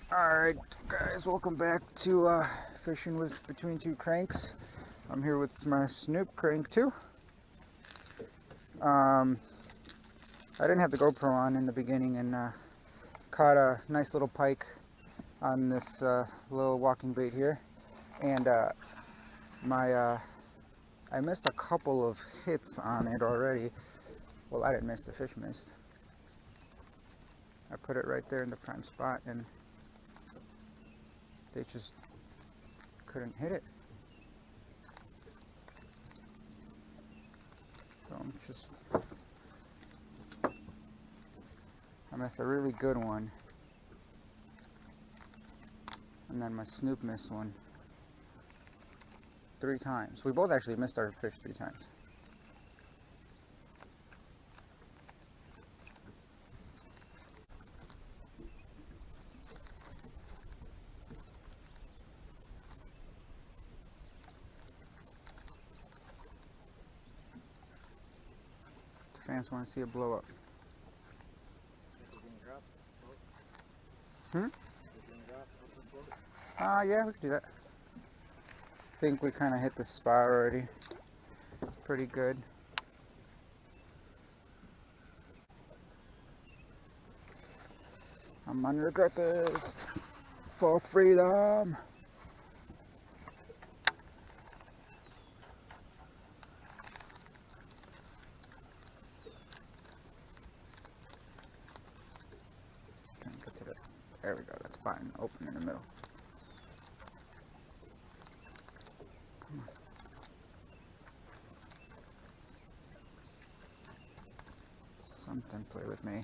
Alright guys, welcome back to fishing with Between Two Cranks. I'm here with my Snoop crank too. I didn't have the GoPro on in the beginning and caught a nice little pike on this little walking bait here. And I missed a couple of hits on it already. Well, I didn't miss, the fish missed. I put it right there in the prime spot and they just couldn't hit it. So I missed a really good one. And then my Snoop missed one 3 times. We both actually missed our fish 3 times. The fans want to see it blow up. Yeah, we could do that. I think we kind of hit the spot already. Pretty good. I'm gonna regret this. For freedom. Get to the, there we go, that's fine. Open in the middle. Come on. Something play with me.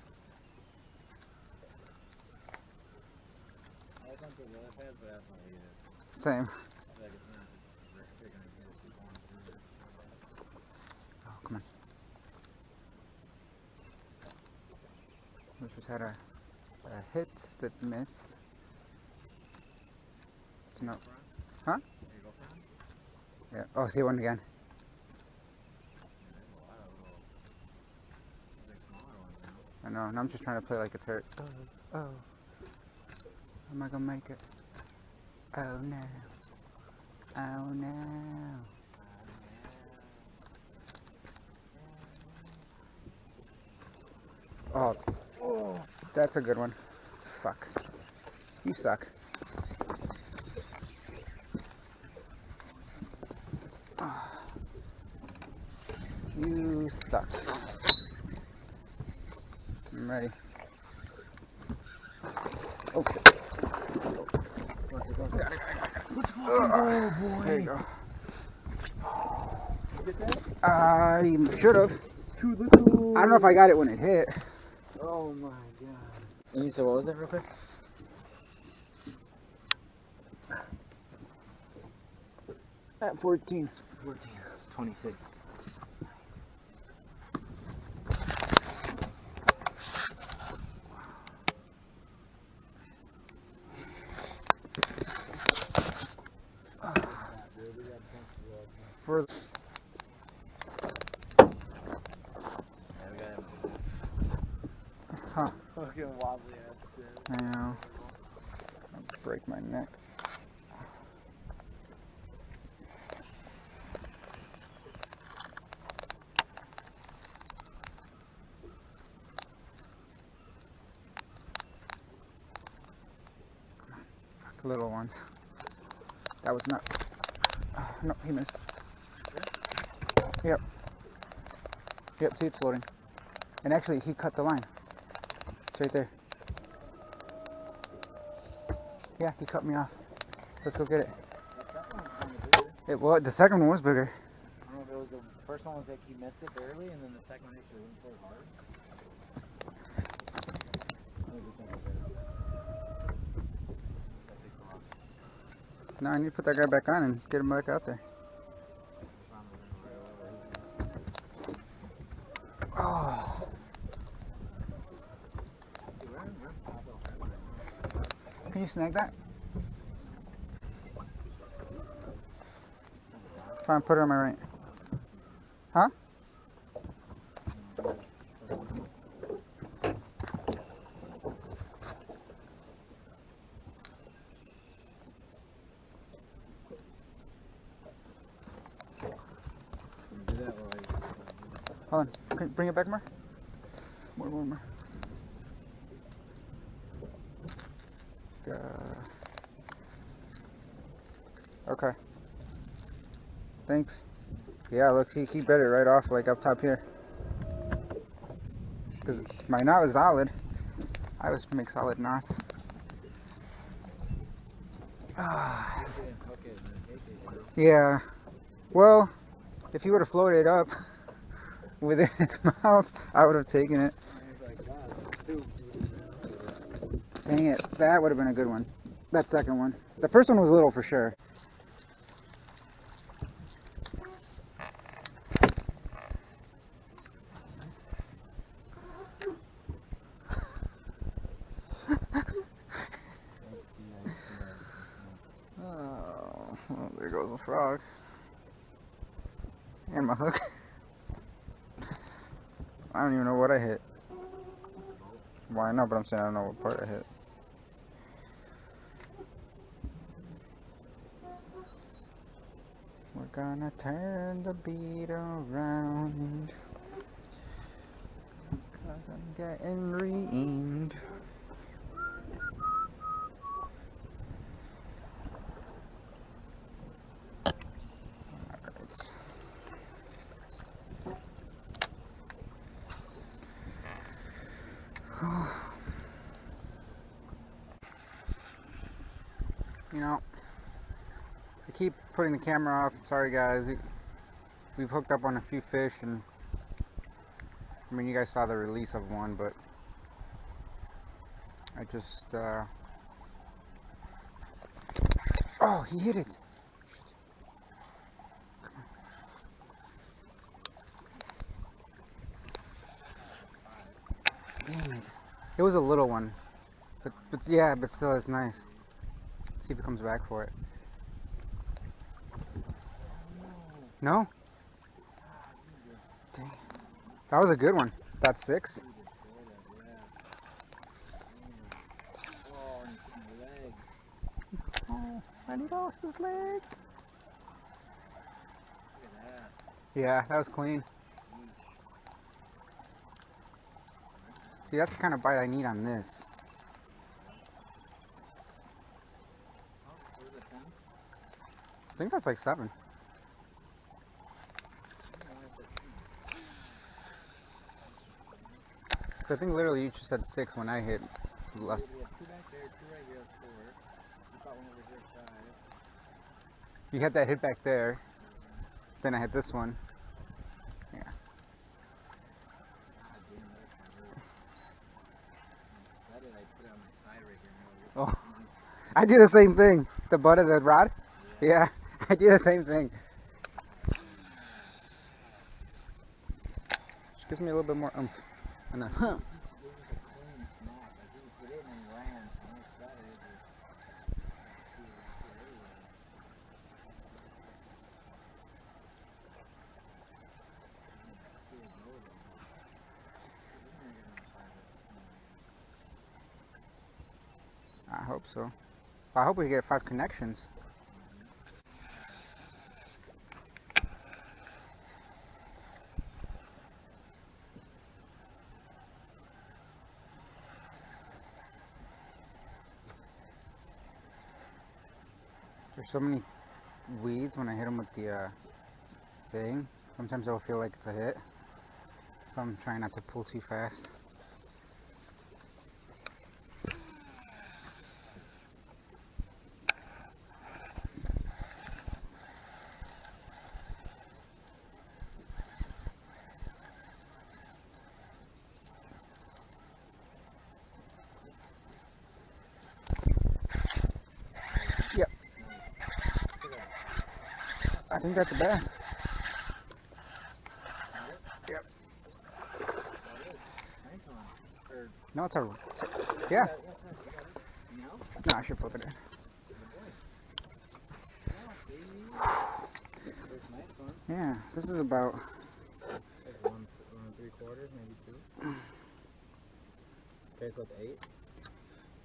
Same. Oh, come on. We just had a hit that missed. No. Huh? Yeah. Oh, see one again. I know, and I'm just trying to play like a turret. Oh. Am I gonna make it? Oh no. Oh no. Oh, that's a good one. Fuck. You suck. You suck. I'm ready. Okay. Let's fucking go, boy. There you go. Get that? I should have. Too little. I don't know if I got it when it hit. Oh my god. And you said, what was it real quick? At 14. 26. For huh. Fucking wobbly ass shit. I know. I'll break my neck. Little ones. That was not. No, he missed. Yep. Yep, see, it's floating. And actually, he cut the line. It's right there. Yeah, he cut me off. Let's go get it. Well, the second one was bigger. I don't know if it was the first one was like he missed it barely, and then the second one actually went so hard. Now I need to put that guy back on and get him back out there. Oh. Can you snag that? Try and put it on my right. Huh? Hold on. Can you bring it back more? More. Okay. Thanks. Yeah, look, he bet it right off, like up top here. Because my knot was solid. I always make solid knots. Ah. Yeah. Well, if he would have floated up within its mouth, I would have taken it. Dang it. That would have been a good one. That second one. The first one was little for sure. Oh, well, there goes a frog. And my hook. I don't even know what I hit. Why not? But I'm saying I don't know what part I hit. We're gonna turn the beat around. 'Cause I'm getting reamed. You know, I keep putting the camera off. Sorry guys, we've hooked up on a few fish, and I mean you guys saw the release of one, but I just oh, he hit it. Dang it. It was a little one, but yeah, but still it's nice. See if he comes back for it. No? Dang. That was a good one. That's 6. Oh, and he lost his legs. Yeah, that was clean. See, that's the kind of bite I need on this. I think that's like 7. Because I think literally you just said 6 when I hit last. You had that hit back there. Then I hit this one. Yeah. Oh, I do the same thing. The butt of the rod? Yeah, I do the same thing. Just gives me a little bit more oomph. And then, huh. I hope so. I hope we get 5 connections. There's so many weeds when I hit them with the thing. Sometimes it'll feel like it's a hit. So I'm trying not to pull too fast. Yep. I think that's a bass. Yep. No, it's a yeah. No, I should flip it in. Yeah, this is about 1 3/4, maybe 2. Okay, so it's 8.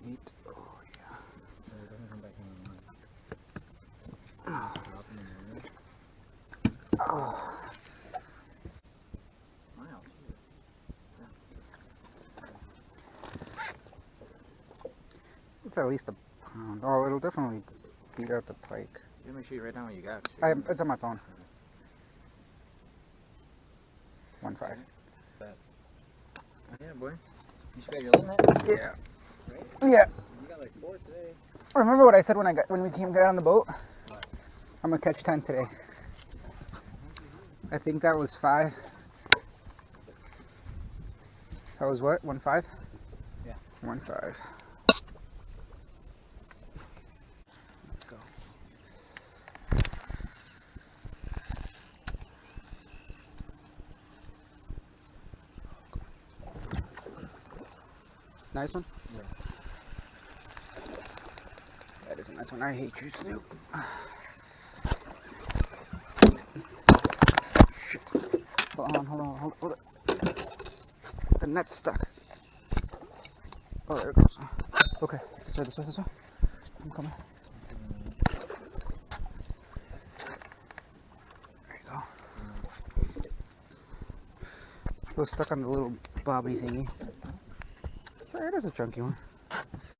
8. Oh yeah. No, it doesn't come back in the line. Oh. Drop in the line. Oh. Nice It's at least a pound. Oh, it'll definitely beat out the pike. You make sure you write down what you got. It's on my phone. 1.5. Yeah, boy. You should got your limit. Yeah. Right? Yeah. You got like 4 today. Remember what I said when we came down on the boat? What? I'm gonna catch 10 today. I think that was 5. That was what? 1.5? Yeah. 1.5. Let's go. Nice one? Yeah. That is a nice one. I hate you, Snoop. Shit. Hold on. Hold it. The net's stuck. Oh, there it goes. Okay, this way. I'm coming. There you go. It was stuck on the little bobby thingy. So it is a chunky one.